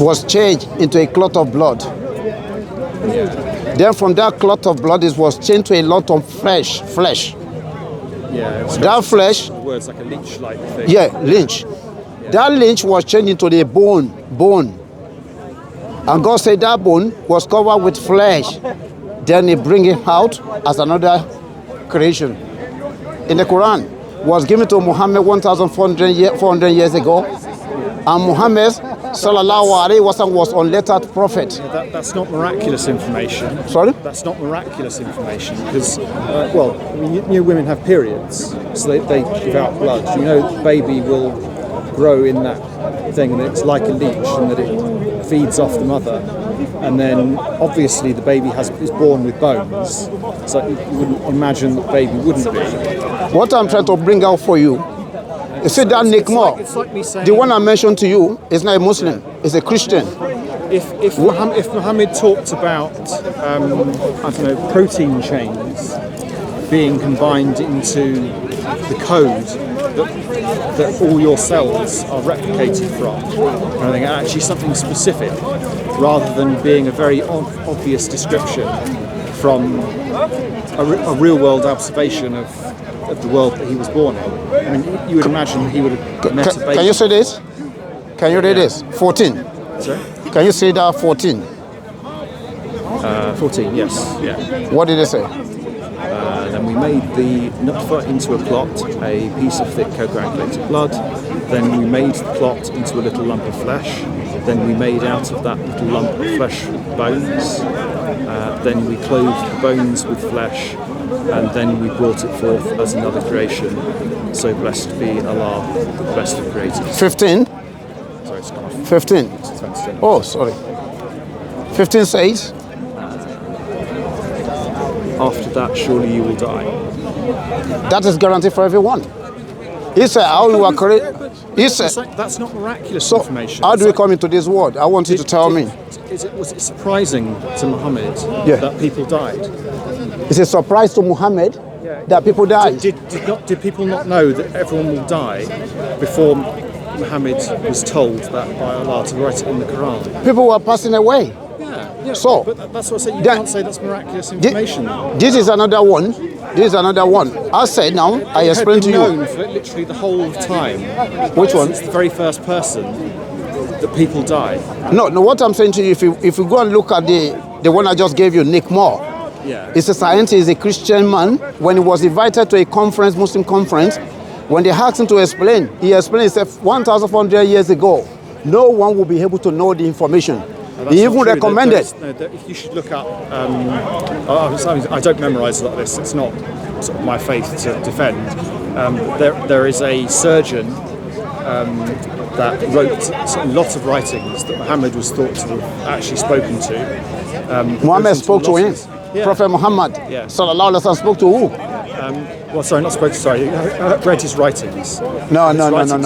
was changed into a clot of blood. Then from that clot of blood, it was changed to a lot of flesh. Yeah. That flesh. Words like a leech-like thing. Yeah, lynch. Yeah. That lynch was changed into the bone. And God said that bone was covered with flesh. Then He bring it out as another creation. In the Quran, was given to Muhammad 1,400 years ago, and Muhammad sallallahu alaihi wasallam was unlettered prophet. Yeah, that's not miraculous information. Sorry? That's not miraculous information because, women have periods, so they give out blood. The baby will grow in that thing, and it's like a leech, and that it feeds off the mother, and then obviously the baby is born with bones. So you wouldn't imagine the baby wouldn't be. What I'm trying to bring out for you, you see that Nikmo, like me saying, the one I mentioned to you is not a Muslim, it's a Christian. If Muhammad talked about protein chains being combined into the code that all your cells are replicated from, I think actually something specific, rather than being a very obvious description from a real-world observation of the world that he was born in. I mean, you would imagine he would have met a baby. Can you say this? Can you read this? 14. Sorry? Can you say that 14? 14, yes. Yeah. What did it say? Then we made the nutfa into a clot, a piece of thick coagulated blood. Then we made the clot into a little lump of flesh. Then we made out of that little lump of flesh bones. Then we clothed the bones with flesh. And then we brought it forth as another creation. So blessed be Allah, the best of creators. 15? Sorry, it's gone off. 15. Oh, sorry. 15 says, after that, surely you will die. that is guaranteed for everyone. He said, how you are correct. He said, that's not miraculous so information. How do we come into this world? I want you to tell me. Was it surprising to Muhammad that people died? It's a surprise to Muhammad that people died. Did people not know that everyone will die before Muhammad was told that by Allah to write it in the Quran? People were passing away. Yeah. So, but that's what I said. You can't say that's miraculous information. This is another one. I said now, I explained to you. Known for literally the whole of time. Which one? It's the very first person that people die. No. What I'm saying to you, if you go and look at the one I just gave you, Nick Moore. Yeah. He's a scientist, he's a Christian man. When he was invited to a conference, Muslim conference, when they asked him to explain, he explained himself 1,400 years ago. No one will be able to know the information. He even recommended. You should look up. I don't memorise a lot of this. It's not sort of my faith to defend. There is a surgeon that wrote a lot of writings that Muhammad was thought to have actually spoken to. Muhammad spoke to him. Yeah. Prophet Muhammad sallallahu alaihi wasallam spoke to who? Read his writings. No.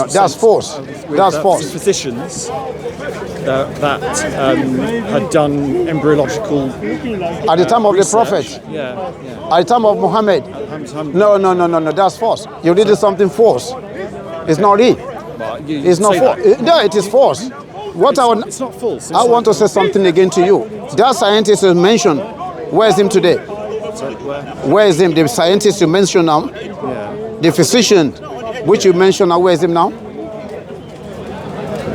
That's false. That's false. Physicians that had done embryological. At the time of research. The Prophet. Yeah. At the time of Muhammad. No. That's false. You did something false. It's not it. It's not false. No, it is false. It's not false. I want to say something again to you. That scientist is mentioned. Where is him today? Where is him? The scientist you mentioned now? Yeah. The physician, which you mentioned now, where is him now?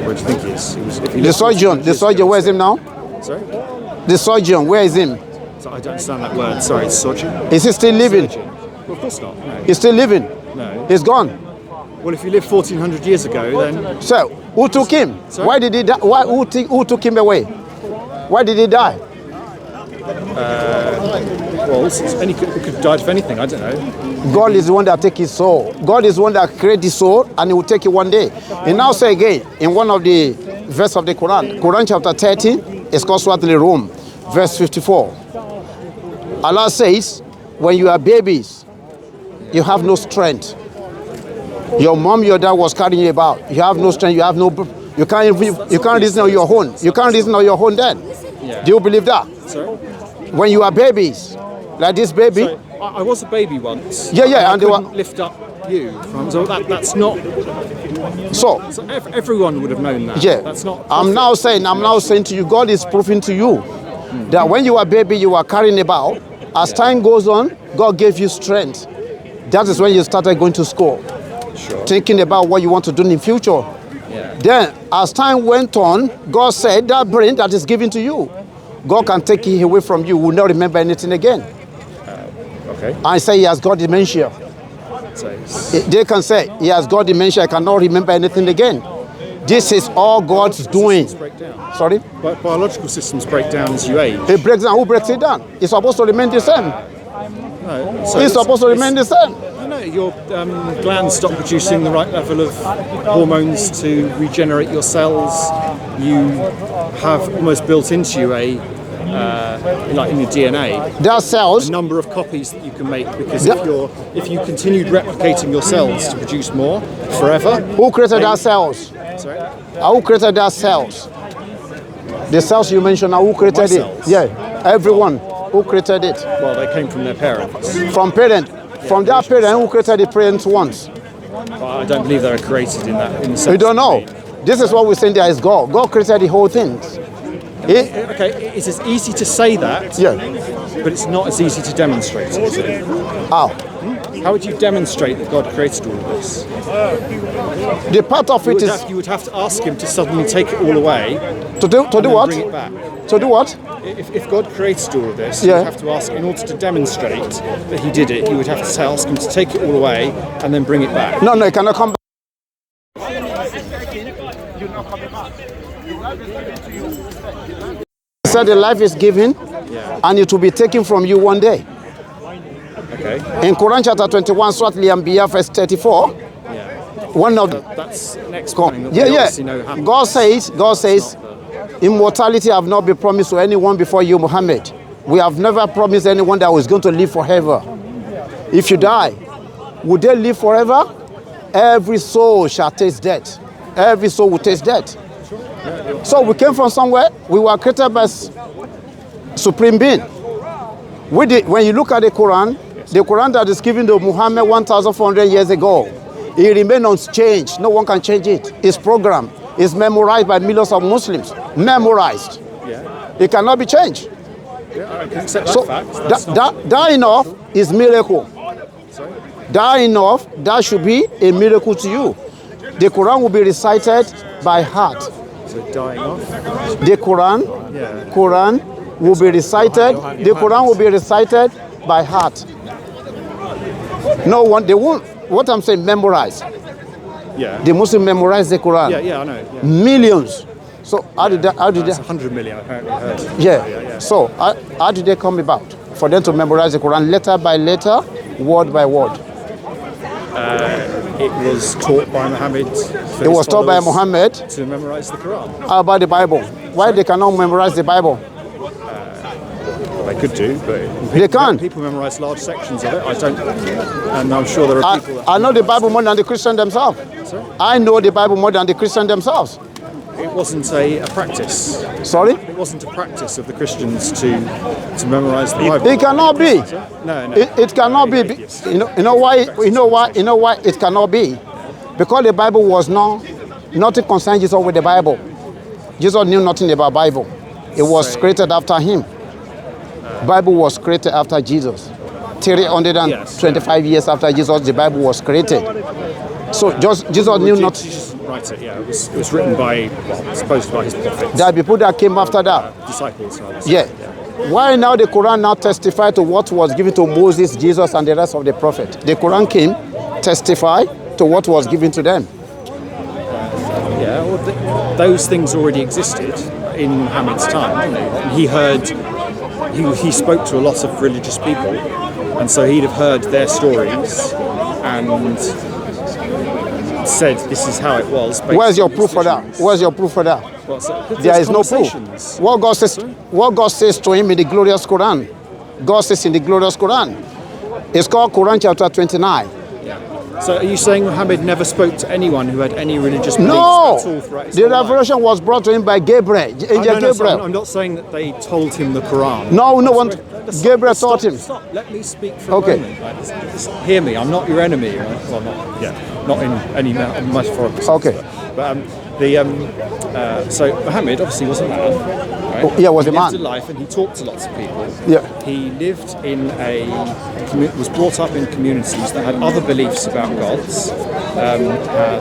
Where do you think he is? The surgeon, where is him now? Sorry? The surgeon, where is him? So I don't understand that word. Sorry, it's surgeon. Is he still living? Surgeon. Well, of course not. No. He's still living? No. He's gone? Well, if you lived 1,400 years ago, then... So, who took him? Sorry? Why did he die? Who took him away? Why did he die? Well, any could have died of anything, I don't know. God is the one that takes his soul. God is the one that creates his soul, and he will take it one day. He now say again, in one of the verses of the Quran, Quran chapter 30, it's called Surah Al-Rum, verse 54. Allah says, when you are babies, you have no strength. Your mom, your dad was carrying you about. You have no strength, you can't reason on your own. You can't reason on your own then. Yeah. Do you believe that? Sorry? When you are babies, like this baby. So, I was a baby once. Yeah, I and they were lift up you from. So that's not. So Everyone would have known that. yeah, That's not. I'm now saying to you, God is proving to you that when you were a baby, you were carrying about. As time goes on, God gave you strength. That is when you started going to school, thinking about what you want to do in the future. Yeah. Then, as time went on, God said that brain that is given to you, God can take it away from you. You will not remember anything again. Okay. I say he has got dementia. So They can say he has got dementia. I cannot remember anything again. This is all God's doing. break down. Sorry? But biological systems break down as you age. It breaks down. Who breaks it down? It's supposed to remain the same. No, so It's supposed to remain the same. No, your glands stop producing the right level of hormones to regenerate your cells. You have almost built into you like in your DNA, There are cells. a number of copies that you can make, because if you continued replicating your cells to produce more forever. Who created our cells? Sorry? Who created our cells? The cells you mentioned, who created it? cells? Yeah, everyone. Who created it? Well, they came from their parents. From parent. From their parent, who created the parents once? But I don't believe they were created in that. In the We sense don't know. that This is what we're saying there is God. God created the whole thing. Okay, it's as easy to say that, Yeah. but it's not as easy to demonstrate, is it? How? How would you demonstrate that God created all of this? The part of it is You would have to ask him to suddenly take it all away to do and then what? bring it back. To do what? If God created all of this, Yeah. you would have to ask, in order to demonstrate that he did it, you would have to ask him to take it all away and then bring it back. No, it cannot come back. He said the life is given and it will be taken from you one day. Okay. In Quran chapter 21, Surah Al-Anbiya, verse 34, one of That's next point that we yeah. obviously know happens. God says, immortality have not been promised to anyone before you, Muhammad. We have never promised anyone that was going to live forever. If you die, would they live forever? Every soul shall taste death. Every soul will taste death. So we came from somewhere. We were created by supreme being. When you look at the Quran that is given to Muhammad 1,400 years ago, it remains unchanged. No one can change it. It's programmed. It's memorized by millions of Muslims. Memorized. Yeah. It cannot be changed. Yeah, I can accept that So fact. dying off is miracle. Sorry? Dying off, that should be a miracle to you. The Quran will be recited by heart. So dying off. The Quran will be recited. The Quran will be recited by heart. No one, they won't. What I'm saying, memorize. Yeah. The Muslim memorize the Quran. Yeah, I know. Yeah. Millions. So how did It's they? 100 million apparently heard. Yeah. So how did they come about? For them to memorize the Quran letter by letter, word by word. It was taught by Muhammad. It was taught by Muhammad. To memorize the Quran. How about the Bible? Why they cannot memorize the Bible? Well, they could do, but They can't. People memorize large sections of it. I don't, and I'm sure there are people. That I know the Bible more than the Christian themselves. Sorry? I know the Bible more than the Christian themselves. It wasn't a practice. Sorry? It wasn't a practice of the Christians to memorize the Bible. It cannot be. No. It cannot be. You know why? You know why it cannot be? Because the Bible was nothing concerned Jesus with the Bible. Jesus knew nothing about Bible. It was created after him. Bible was created after Jesus. 325 years after Jesus, the Bible was created. So Jesus knew nothing. Jesus didn't write it. Yeah, it was written by, supposed by his prophets. There are people that came after that. Disciples. I would say. Yeah. Why now the Quran now testify to what was given to Moses, Jesus, and the rest of the prophet? The Quran came testify to what was given to them. Yeah, well, those things already existed in Muhammad's time, didn't they? He heard, he spoke to a lot of religious people, and so he'd have heard their stories and said, "This is how it was." Where's your proof for that? Where's your proof for that? There is no proof. What God says to him in the glorious Quran, God says in the glorious Quran, it's called Quran chapter 29. So are you saying Muhammad never spoke to anyone who had any religious beliefs No, at all throughout his the whole life? Revelation was brought to him by Gabriel, angel No, Gabriel. I'm not saying that they told him the Quran. No one. Gabriel taught him. Stop. Let me speak for a moment. Right? Hear me. I'm not your enemy. Right? Well, not in any metaphorical sense. Okay. But so Muhammad obviously was a man. Right? Oh, yeah, was a man. He lived a life and he talked to lots of people. Yeah. He lived in was brought up in communities that had other beliefs about gods.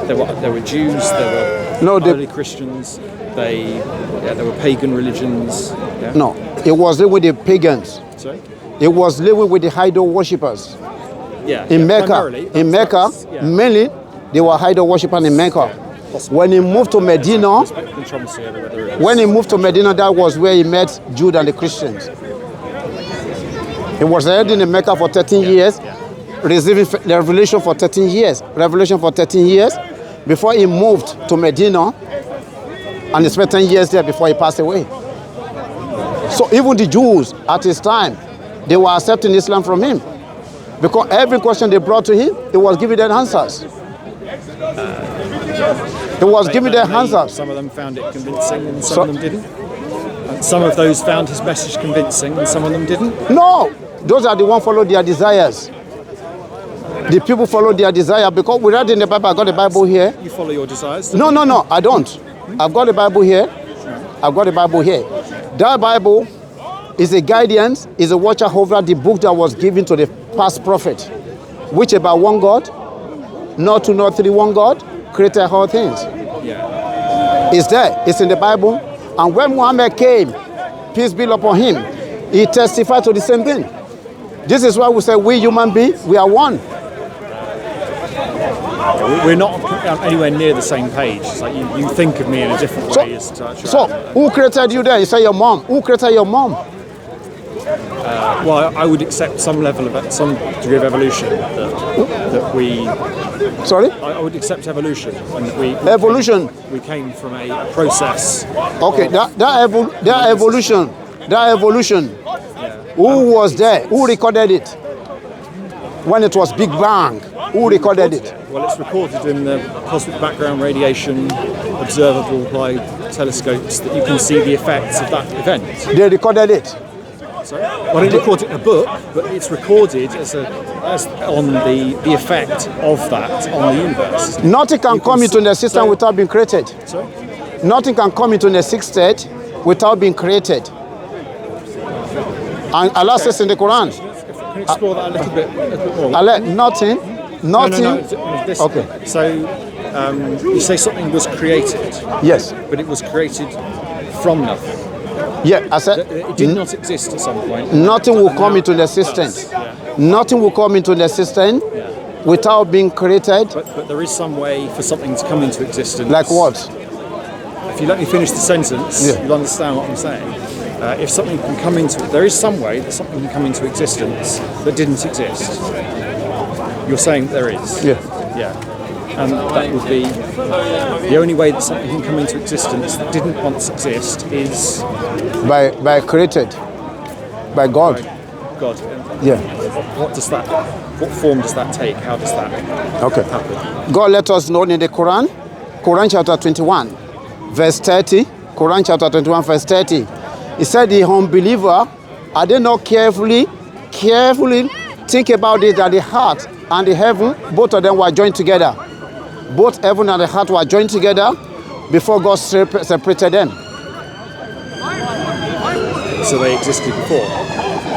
There were Jews. There were early Christians. There were pagan religions. Yeah? No, it was living with the pagans. Sorry? It was living with the idol worshippers. Yeah. In Mecca, mainly they were idol worshippers in Mecca. When he moved to Medina, that was where he met Jude and the Christians. He was residing in Mecca for 13 years, receiving the revelation for 13 years. Before he moved to Medina, and he spent 10 years there before he passed away. So even the Jews at his time, they were accepting Islam from him. Because every question they brought to him, he was giving them answers. Some of them found it convincing and some of them didn't. And some of those found his message convincing and some of them didn't. No, those are the ones who followed their desires. The people follow their desire because we read in the Bible. I got the Bible here. You follow your desires? No, I don't. I've got the Bible here. That Bible is a guidance, is a watcher over the book that was given to the past prophet, which about one God, not two, not three, one God, created all things. Yeah. It's there. It's in the Bible. And when Muhammad came, peace be upon him, he testified to the same thing. This is why we say we human beings, we are one. We're not anywhere near the same page. It's like you think of me in a different way. So who created you there? You say your mom. Who created your mom? Well, I would accept some degree of evolution that we. Sorry? I would accept evolution. Evolution. We came from a process. Okay, that evolution. Yeah. Who was there? Who recorded it? When it was Big Bang, who recorded it? Well, it's recorded in the cosmic background radiation observable by telescopes that you can see the effects of that event. They recorded it. Sorry? Well, they recorded it in a book, but it's recorded as on the effect of that on the universe. Nothing can come into the system without being created. Sorry? Nothing can come into the sixth state without being created. And Allah says in the Quran. Can you explore that a little bit more? Allah, nothing. No, this, okay. So you say something was created. Yes. But it was created from nothing. Yeah, I said it did not exist at some point. Nothing will come into the system. Nothing will come into the system without being created. But there is some way for something to come into existence. Like what? If you let me finish the sentence, you'll understand what I'm saying. If something can come into, there is some way that something can come into existence that didn't exist. You're saying there is. Yeah. And that would be the only way that something can come into existence that didn't once exist is by created, by God. By God. Yeah. What form does that take? How does that happen? God let us know in the Quran chapter 21, verse 30. Quran chapter 21, verse 30. He said, the unbeliever, are they not carefully think about it, that the heart and the heaven, both of them were joined together. Both heaven and the heart were joined together before God separated them. So they existed before?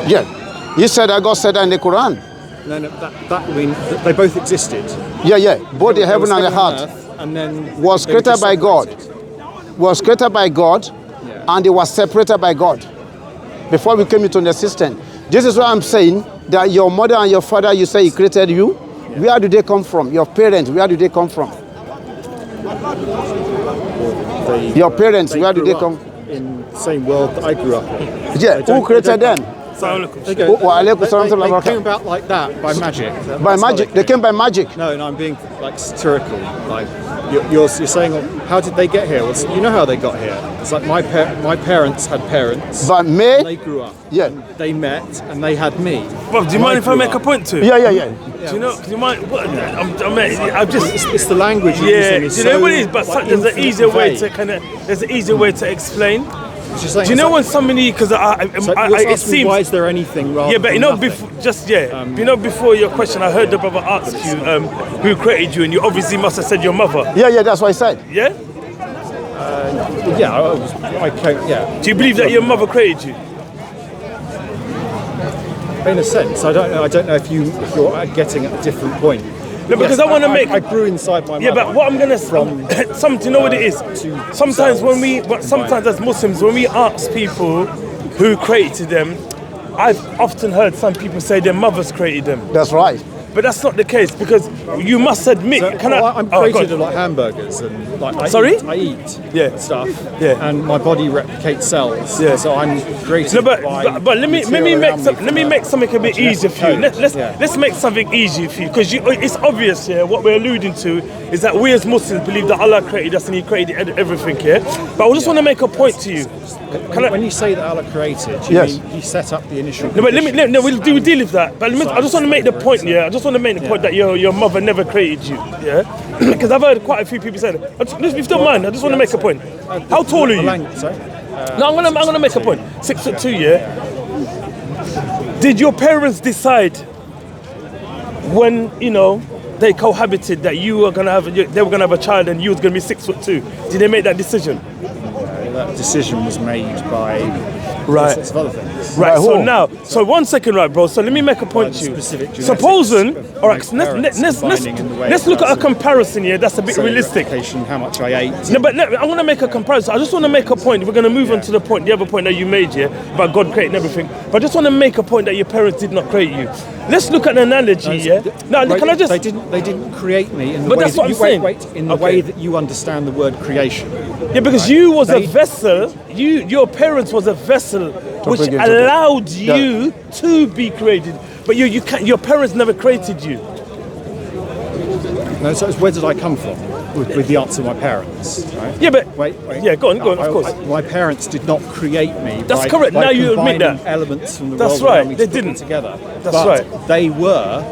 Yeah. He said that God said that in the Quran. No, that would mean that they both existed. Yeah. Both the heaven and the heart and then was created by God. Was created by God, and they were separated by God before we came into the system. This is what I'm saying, that your mother and your father, you say he created you. Where do they come from? Your parents, where do they come from? Your parents, where do they come? In the same world that I grew up in. Yeah, who created them? They came about like that, by magic. By magic? They came by magic? No, I'm being like satirical. Like you're saying, how did they get here? Well, you know how they got here. It's like my parents had parents. But me? And they grew up. Yeah. And they met and they had me. Bro, do you mind if I make a point too? Yeah. Do you know? Do you mind? I'm just. It's the language you're using. Do you know what it is? But there's an easier way to explain. Just saying, Do you know when somebody? Because it seems. Why is there anything wrong? Yeah, but before your question, I heard the brother ask you who created you, and you obviously must have said your mother. Yeah, that's what I said. Yeah. Yeah. Do you believe that your mother created you? In a sense, I don't know if you're getting at a different point. No, because I want to make. I grew inside my mother. Yeah, but what I'm gonna from do you know what it is? Sometimes sometimes as Muslims, when we ask people who created them, I've often heard some people say their mothers created them. That's right. But that's not the case, because you must admit. I'm created of like hamburgers and like I eat stuff. Yeah. And my body replicates cells. Yeah. So I'm created. No, but let me make something a bit easier for you. Let's make something easier for you, because it's obvious here. What we're alluding to is that we as Muslims believe that Allah created us and He created everything here. But I just want to make a point to you. When you say that Allah created, you mean He set up the initial. No, but we'll deal with that. But I just want to make the point. Yeah, I just want to make the point that your mother never created you. Yeah, because I've heard quite a few people say that. If you don't mind, I just want to make a point. How tall are you? No, I'm gonna make a point. 6'2". Yeah. Did your parents decide when they cohabited that they were gonna have a child and you was gonna be 6'2"? Did they make that decision? That decision was made by all sorts of other things. Right. So one second, right, bro. So let me make a point to you. Supposing, all right, let's look at a comparison here. That's a bit realistic. How much I ate. No, but I'm going to make a comparison. I just want to make a point. We're going to move on to the point, the other point that you made here about God creating everything. But I just want to make a point that your parents did not create you. Let's look at an analogy. Can I just? They didn't create me in the but way that's what I'm saying. In the way that you understand the word creation. Yeah, because you was a vessel. Your parents was a vessel which allowed you to be created, but your parents never created you. No, so where did I come from? With the answer, my parents. Right? Yeah, but wait. Yeah, go on. Of course, my parents did not create me. That's correct. Now you admit that. Elements from the That's world right. me They to put didn't. them together. That's right. They were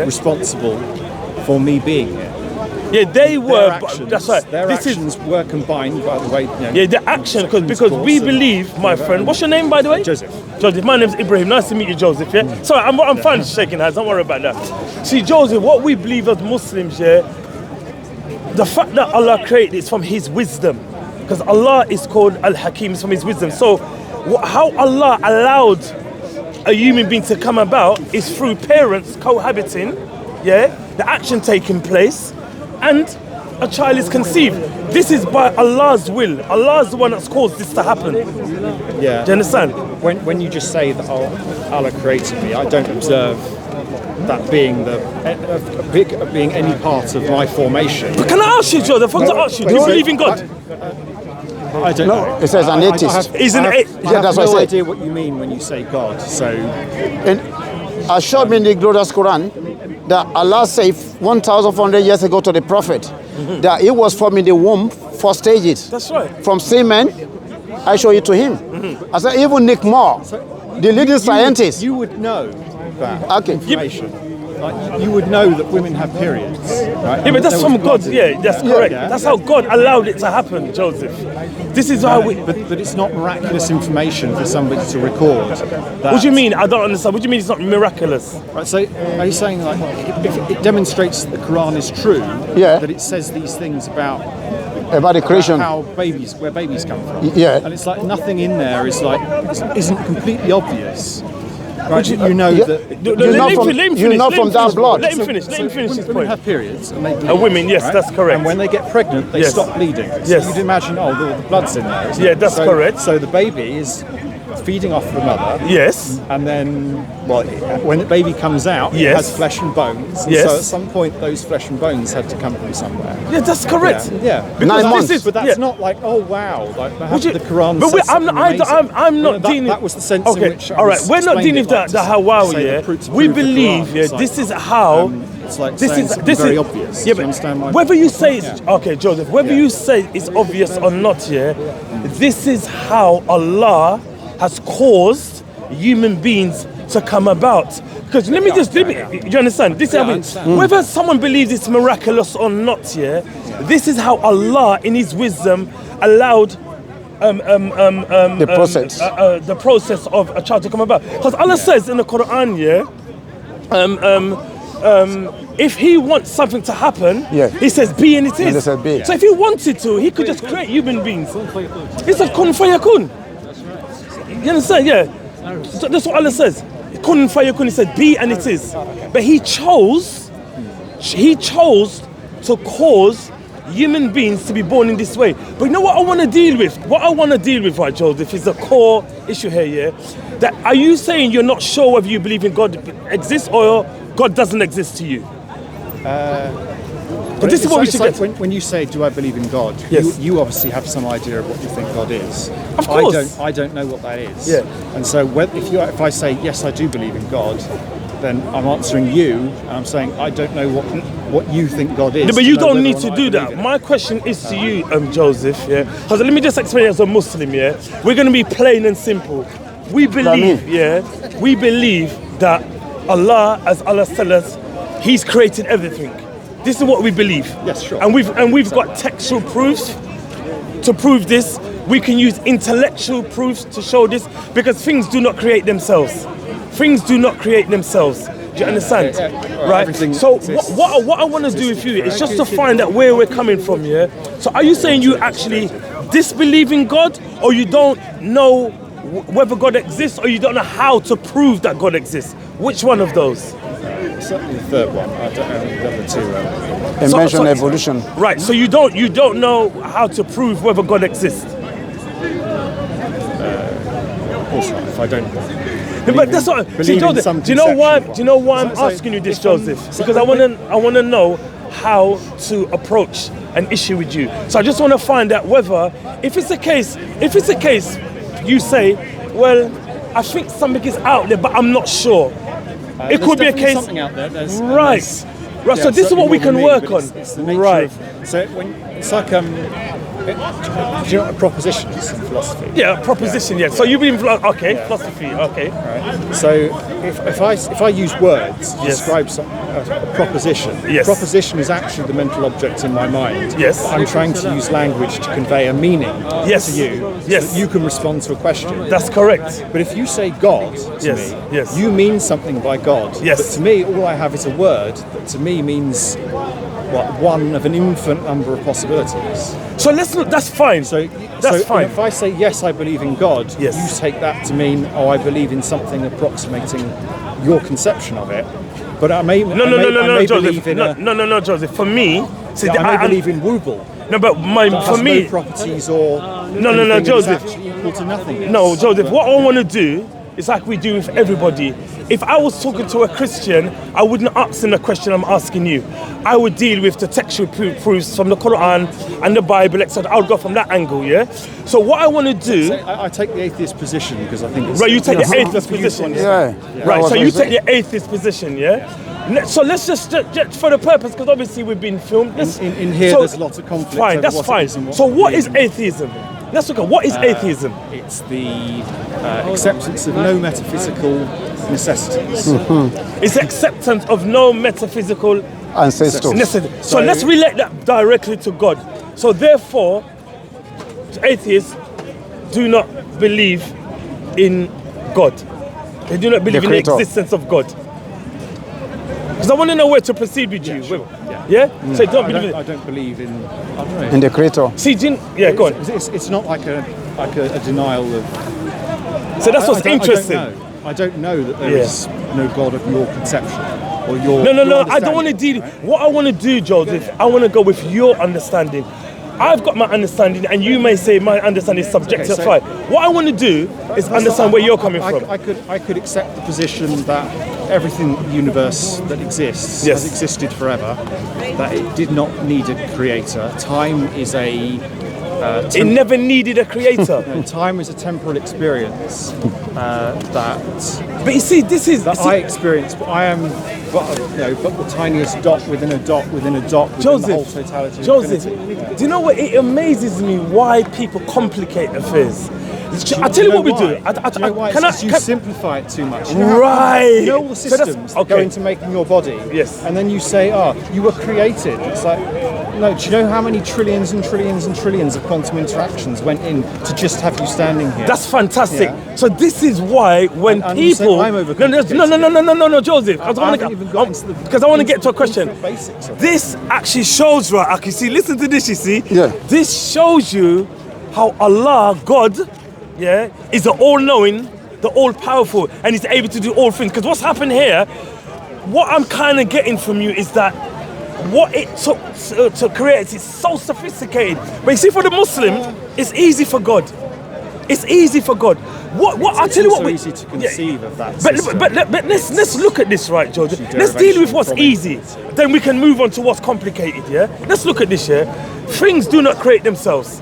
responsible for me being here. Yeah, they were. That's right. Their actions were combined, by the way. Yeah, the action, because we believe, my friend. What's your name, by the way? Joseph. My name's Ibrahim. Nice to meet you, Joseph. Yeah. Sorry, I'm fine shaking hands. Don't worry about that. See, Joseph, what we believe as Muslims, the fact that Allah created is from His wisdom, because Allah is called Al-Hakim, is from His wisdom. So, how Allah allowed a human being to come about is through parents cohabiting, the action taking place, and a child is conceived. This is by Allah's will. Allah is the one that's caused this to happen. Yeah. Do you understand? When you just say that Allah created me, I don't observe that being being any part of my formation. But can I ask you, Joe? I forgot to ask you. Do you believe in God? I don't know. It says an atheist. He's an atheist. I have no idea what you mean when you say God. So, assured me in the glorious Quran that Allah said 1,400 years ago to the Prophet that He was formed in the womb 4 stages. That's right. From semen, I show it to him. I said, even Nick Moore, the leading scientist. You would know that information. Like, you would know that women have periods, right? Yeah, but that's from God. Yeah, that's correct. Yeah. That's how God allowed it to happen, Joseph. This is how we. But it's not miraculous information for somebody to record. What do you mean? I don't understand. What do you mean it's not miraculous? Right. So are you saying like if it demonstrates that the Quran is true? Yeah. That it says these things about the creation, where babies come from. Yeah. And it's like nothing in there isn't completely obvious. Right, you know that. You know from that blood. Let him finish his point. Women have periods and they bleed. Women, yes, right? that's correct. And when they get pregnant, they stop bleeding. So yes. you'd imagine, the blood's in there. Yeah, that's correct. So the baby is feeding off the mother. Yes. And then, when the baby comes out, it has flesh and bones. And so at some point, those flesh and bones had to come from somewhere. Yeah, that's correct. Yeah. 9 months. But that's not like, oh wow, like the Quran but says I'm not dealing. That was the sense in which. All right, we're not dealing with the Hawaii. We believe. This is how. It's like this is very obvious. Yeah, but whether you say it's okay, Joseph. Whether you say it's obvious or not, this is how Allah has caused human beings to come about. Because do you understand? This is whether someone believes it's miraculous or not, this is how Allah, in His wisdom, allowed The process. The process of a child to come about. Because Allah says in the Quran, if He wants something to happen, He says be and it is. And it says be. So if He wanted to, He could just create human beings. He said kun fayakun. You understand? Yeah. So that's what Allah says. Kun fayakun. He said be and it is. But He chose to cause human beings to be born in this way. But you know what I want to deal with? What I want to deal with, right, Joseph, is the core issue here, yeah? That are you saying you're not sure whether you believe in God exists or God doesn't exist to you? But this is what we should get. When you say, do I believe in God? Yes. You obviously have some idea of what you think God is. Of course. I don't know what that is. Yeah. And so if I say, yes, I do believe in God, then I'm answering you, and I'm saying, I don't know what you think God is. No, but you don't need to do that. My question is to you, Joseph, yeah? Because let me just explain it as a Muslim, yeah? We're going to be plain and simple. We believe, we believe that Allah, as Allah tells us, He's created everything. This is what we believe. Yes, sure. And we've got textual proofs to prove this. We can use intellectual proofs to show this, because things do not create themselves. Things do not create themselves. Do you understand? Right? So what I want to do with you is just to find out where we're coming from, yeah? So are you saying you actually disbelieve in God, or you don't know whether God exists, or you don't know how to prove that God exists? Which one of those? Certainly the third one. I don't know the other two. They mentioned evolution. Right, so you don't know how to prove whether God exists? Of course not, if I don't... But that's what. See, Joseph, do you know why I'm asking you this, Joseph? Because I want to know how to approach an issue with you. So I just want to find out whether, if it's a case, you say, well, I think something is out there, but I'm not sure. It could be a case. Something out there. Right. So this is what we can work on. It's the nature right. So it's like do you know what a proposition is in philosophy? Yeah, proposition. Yeah. So you've been philosophy. Okay. Right. So if I use words to describe a proposition, proposition is actually the mental object in my mind. Yes. I'm trying to use language to convey a meaning to you, so that you can respond to a question. That's correct. But if you say God to me, you mean something by God. Yes. But to me, all I have is a word that to me means one of an infinite number of possibilities. So that's fine. So fine. If I say yes, I believe in God, you take that to mean I believe in something approximating your conception of it. But I may Joseph. No, Joseph. For me, I believe in Wooble. No, but for me, no properties or no, Joseph. Equal to nothing. No, Joseph. What I want to do is like we do with everybody. If I was talking to a Christian, I wouldn't ask them the question I'm asking you. I would deal with the textual proofs from the Quran and the Bible, etc. I would go from that angle, yeah? So what I want to do... I take the atheist position because I think it's... Right, you take the atheist position. Yeah. Right, so you take the atheist position, yeah? So let's just for the purpose, because obviously we've been filmed. In here, there's lots of conflict. Fine, that's fine. So what is atheism? Let's look at what is atheism. It's the acceptance of no metaphysical necessities. It's acceptance of no metaphysical ancestors. So let's relate that directly to God. So therefore, atheists do not believe in God. They do not believe in the existence of God. Because I want to know where to proceed with you. Sure. Yeah? So don't believe in I don't believe in... I don't know. In the Creator. See, go on. It's not like a denial of... So that's what's interesting. I don't know that there is no God of your conception or your... No. I don't want to deal... Right? What I want to do, Joseph, I want to go with your understanding. I've got my understanding, and you may say my understanding is subjective. Okay, so what I want to do is understand where you're coming from. I could accept the position that everything in the universe that exists has existed forever, that it did not need a creator. Time is a... it never needed a creator. No, time is a temporal experience that... But you see, this is... I experience, but I am... but the tiniest dot within a dot within a dot within Joseph, the whole totality of Joseph, infinity. do you know what? It amazes me why people complicate affairs. I tell you what we do. Do you know why? You simplify it too much. Right. You know all the systems that go into making your body. Yes. And then you say, you were created. It's like, No, do you know how many trillions and trillions and trillions of quantum interactions went in to just have you standing here? That's fantastic. Yeah. So this is why when And you say people I'm no, Joseph, I haven't even got into the- because I want to get to a question. the basics of it. This actually shows, right? I can see. Listen to this. You see, Yeah. This shows you how Allah, God, yeah, is the all-knowing, the all-powerful, and is able to do all things. Because what's happened here, what I'm kind of getting from you is that what it took to create it is so sophisticated. But you see, for the Muslim, it's easy for God. It's easy for God. What I'll tell you what. It's so easy to conceive of that But, system. but let's look at this, right, George. Actually, Let's deal with what's from it. easy. Then we can move on to what's complicated. Yeah. Let's look at this. Yeah. Things do not create themselves.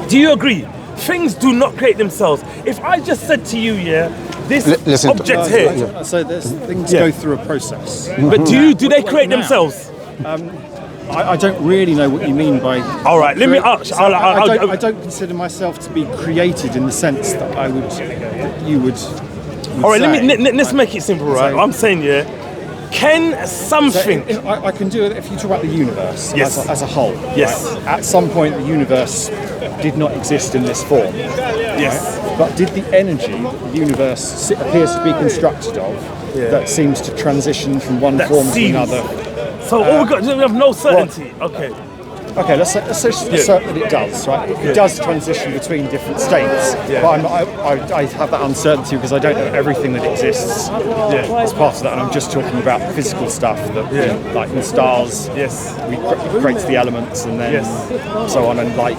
Do you agree? Things do not create themselves. If I just said to you, yeah, this listen to- object here, So there's things Yeah. go through a process. but do they create Now. themselves? I don't really know what you mean by. All right, let me ask. So I don't consider myself to be created in the sense that you would. All right, say. let's make it simple, right? So- I'm saying, yeah, can So something? I can do it if you talk about the universe Yes. as a whole. Yes. right? At some point, the universe did not exist in this form. Yes. But did the energy the universe appears to be constructed of that seems to transition from one That form to seems- another? So all we got, we have no certainty. Okay. Okay, let's assert that it does, right? It does transition between different states, Yeah. but I have that uncertainty because I don't know everything that exists as part of that, and I'm just talking about physical stuff that, like in stars, Yes. it creates the elements and then so on, and like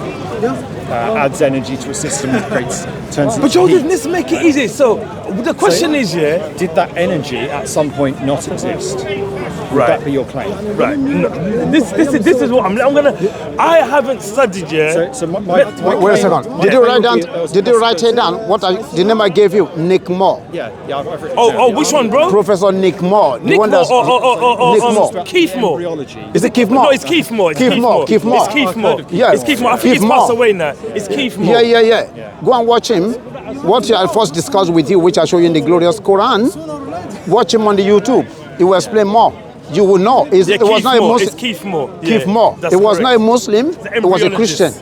adds energy to a system that turns But into Joseph, heat. let's make it easy. So the question is, yeah, Did that energy at some point not exist? Would Right. that be your claim? right? No, this is what I'm gonna. I haven't studied yet. So my Wait a claim- second. Did you write down? Did you write it down? The name I gave you? Nick Moore. Yeah, I've written it Oh, down. which one, bro? Professor Nick Moore. The Nick one Moore that's Nick Moore. Keith Moore. Embryology. Is it Keith Moore? No, it's Keith Moore. It's Keith Moore. Keith Moore. It's Keith Moore. Yeah. It's Keith Moore. I think Keith he's passed Moore. away now. It's Keith Moore. Yeah. Go and watch him. What I first discussed with you, which I show you in the glorious Quran. Watch him on the YouTube. He will explain more. You will know. It was Keith not a Moore. Muslim. It's Keith Moore. Keith Yeah, Moore. that's It was correct. not a Muslim. It was a embryologist. Christian.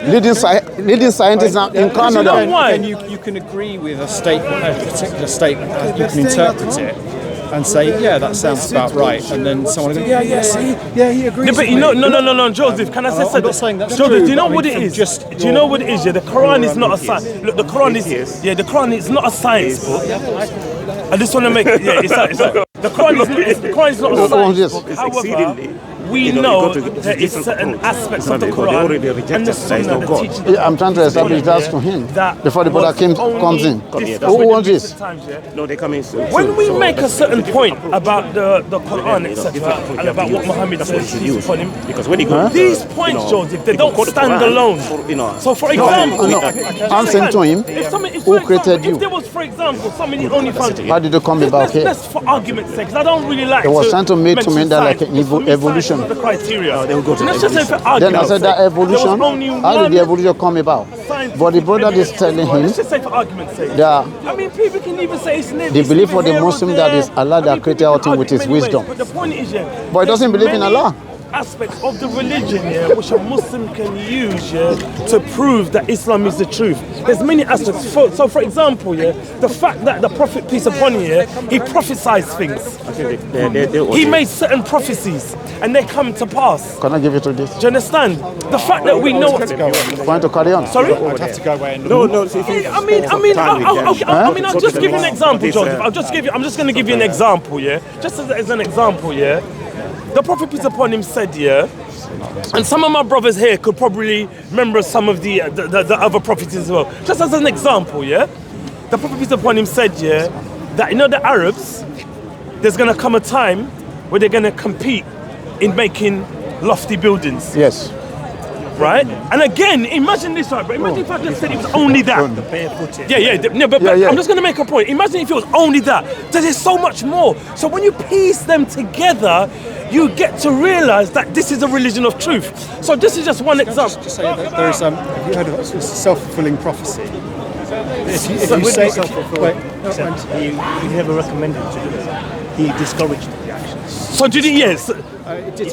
Leading scientist in you Canada. know why? Then you can agree with a statement, a particular statement, you can interpret it and say, yeah, that sounds about right, and then someone will go, he agrees. No, but with you me. know, no, Joseph. Can I say I'm something? not saying that's Joseph, true, do you know but I what mean, it from is? just Do you know what it is? Yeah, the Quran is not a science. Look, the Quran is. Yeah, the Quran is not a science book. I just want to make. Yeah, the Quran is not a What was science this? book. However, we know there is certain aspects of the Quran and the Sunnah that teach. Yeah, I'm trying to establish that to him before the brother comes in. Who wants this? No, they come in soon. When we make a certain point about the Quran, etc., and about what Muhammad says upon him, Because when you go, these points, Joseph, they don't quote the stand Quran, alone. so, So, for example, No, I'm saying to him, who created you? If there was, for example, somebody only found. How did you come about here? Let's for argument's sake, because I don't really like. It was trying to make to me mention that like science, an because for me, evolution. science is the criteria. they will go to Let's the just say for Then argument's I said that sake, evolution. there was only How did the one evolution come about? scientific But the brother is evidence. telling him Let's just say for argument's sake. that I mean, people can even say it's they believe for the Muslim that is Allah that created all things with his wisdom. But the point is, yeah, But he doesn't there's believe in many Allah. Aspects of the religion, yeah, which a Muslim can use, yeah, to prove that Islam is the truth. There's many aspects. So, for example, yeah, the fact that the Prophet, peace upon him, yeah, he prophesied things. He made certain prophecies, and they come to pass. Can I give you to this? Do you understand? The fact that we know. Going to carry on? Sorry. I'd have to go away and no, see, I'll just give you an example, Joseph. I'm just going to give you an example, yeah. Just as an example, yeah. The Prophet, peace upon him, said, yeah, and some of my brothers here could probably remember some of the other prophets as well. Just as an example, yeah, the Prophet, peace upon him, said, yeah, that the Arabs, there's going to come a time where they're going to compete in making lofty buildings. Yes. Right? And again, imagine this, right? But imagine if I just said it was only that. But Yeah. I'm just going to make a point. Imagine if it was only that. There's so much more. So when you piece them together, you get to realize that this is a religion of truth. So this is just one example. just say that there is have you heard of self-fulfilling prophecy? If you say he never recommended to do it. He discouraged the action. So did he? Yes. It did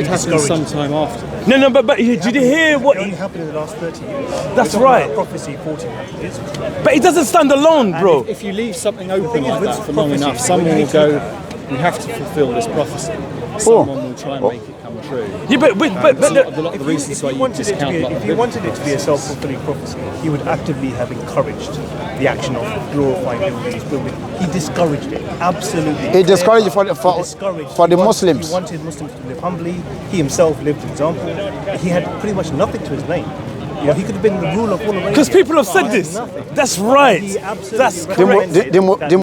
happen sometime after. No, but did you hear what? It only happened in the last 30 years. That's We're talking right. about prophecy 1400 years ago. But it doesn't stand alone, bro. If you leave something open like with that for long prophecy, enough, someone will go, we have to fulfill this prophecy. Someone will try and make it come true. Yeah, but A lot of the reasons why you discount a lot If of he wanted it to be a self-fulfilling prophecy, he would actively have encouraged the action of glorifying building. He discouraged it, absolutely. He discouraged it for the Muslims. He wanted Muslims to live humbly. He himself lived an example. He had pretty much nothing to his name. You know, he could have been the ruler of all of Arabia. because people have said this. Nothing. That's right. He absolutely That's recommended correct. that